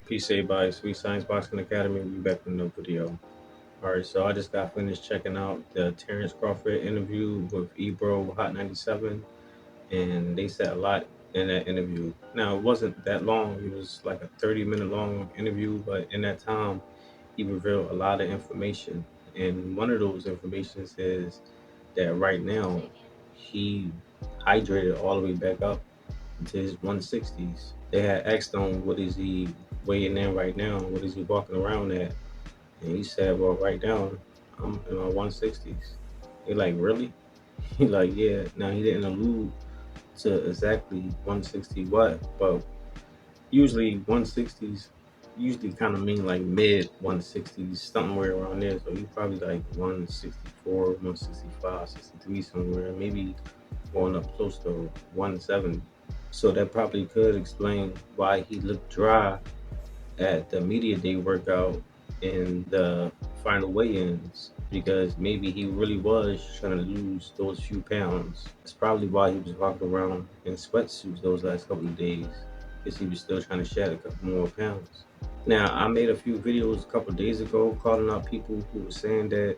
Peace, everybody. Sweet Science Boxing Academy. We back with another video. All right, so I just got finished checking out the Terence Crawford interview with Ebro Hot 97, and they said a lot in that interview. Now, it wasn't that long. It was like a 30-minute long interview, but in that time, he revealed a lot of information. And one of those informations is that right now, he hydrated all the way back up to his 160's. They had asked him, what is he weighing in right now? What is he walking around at? And he said, well, right now, I'm in my 160's. He like, really? He like, yeah. Now, he didn't allude to exactly 160 what, but usually 160's usually kind of mean like mid 160's, somewhere around there. So he probably like 164, 165, 63 somewhere, maybe going up close to 170. So that probably could explain why he looked dry at the media day workout in the final weigh-ins, because maybe he really was trying to lose those few pounds. That's probably why he was walking around in sweatsuits those last couple of days, because he was still trying to shed a couple more pounds. Now, I made a few videos a couple of days ago calling out people who were saying that,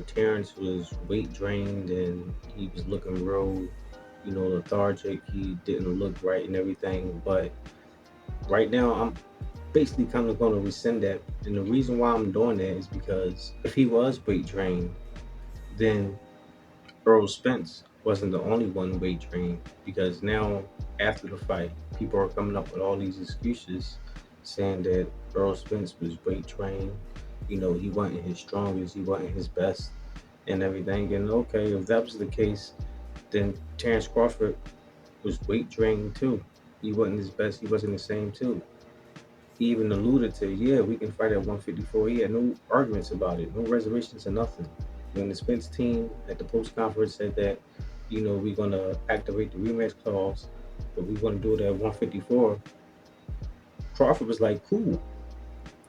Terrence was weight drained and he was looking real, lethargic. He didn't look right and everything. But right now, I'm basically kind of going to rescind that. And the reason why I'm doing that is because if he was weight drained, then Earl Spence wasn't the only one weight drained, because now after the fight, people are coming up with all these excuses saying that Earl Spence was weight trained. He wasn't his strongest, he wasn't his best, and everything. And okay, if that was the case, then Terence Crawford was weight drained too. He wasn't his best, he wasn't the same too. He even alluded to, yeah, we can fight at 154. He had no arguments about it, no reservations or nothing. When the Spence team at the post conference said that, we're going to activate the rematch clause, but we want to do it at 154, Crawford was like, cool.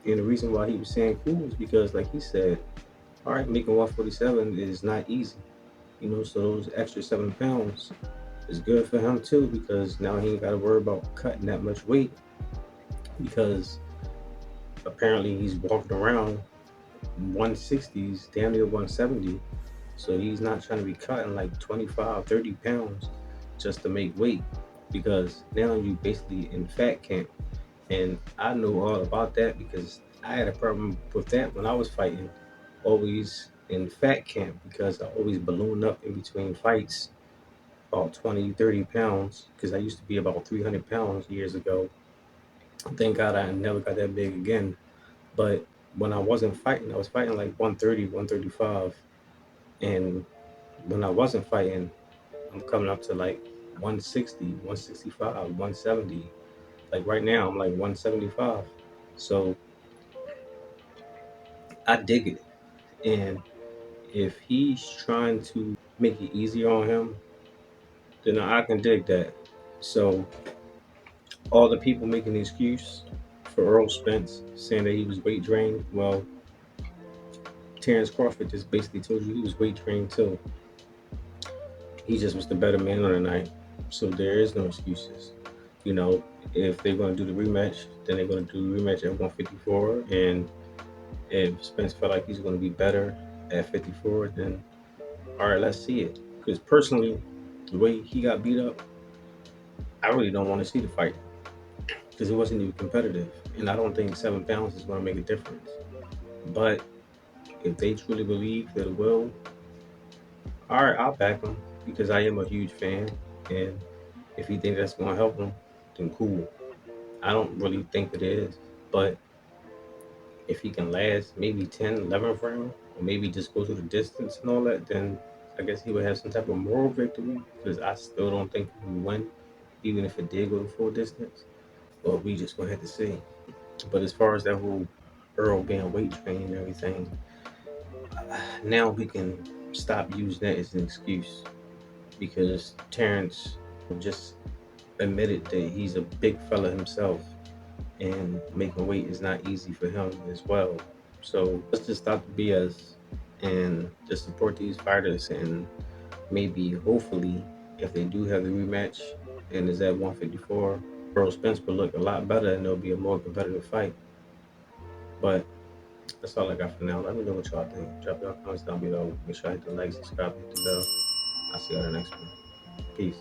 And the reason why he was saying cool is because, like he said, all right, making 147 is not easy. So those extra 7 pounds is good for him too, because now he ain't got to worry about cutting that much weight, because apparently he's walking around 160's, damn near 170. So he's not trying to be cutting like 25, 30 pounds just to make weight, because now you basically in fat camp. And I know all about that because I had a problem with that when I was fighting, always in fat camp, because I always ballooned up in between fights about 20, 30 pounds, because I used to be about 300 pounds years ago. Thank God I never got that big again. But when I wasn't fighting, I was fighting like 130, 135. And when I wasn't fighting, I'm coming up to like 160, 165, 170. Like right now, I'm like 175. So I dig it. And if he's trying to make it easier on him, then I can dig that. So all the people making the excuse for Earl Spence saying that he was weight drained, well, Terence Crawford just basically told you he was weight trained too. He just was the better man on the night. So there is no excuses. If they're going to do the rematch, then they're going to do the rematch at 154. And if Spence felt like he's going to be better at 54, then all right, let's see it. Because personally, the way he got beat up, I really don't want to see the fight, because it wasn't even competitive. And I don't think 7 pounds is going to make a difference. But if they truly believe that it will, all right, I'll back them, because I am a huge fan. And if you think that's going to help them, then cool. I don't really think it is. But if he can last maybe 10, 11 round, or maybe just go to the distance and all that, then I guess he would have some type of moral victory, because I still don't think he would win, even if it did go to full distance. But we just gonna have to see. But as far as that whole Earl being weight trained and everything, now we can stop using that as an excuse, because Terrence just admitted that he's a big fella himself, and making weight is not easy for him as well. So let's just stop the BS and just support these fighters, and maybe, hopefully, if they do have the rematch and is at 154, Errol Spence would look a lot better and it'll be a more competitive fight. But that's all I got for now. Let me know what y'all think. Drop your comments down below. Make sure I hit the like, subscribe, hit the bell. I'll see you on the next one. Peace.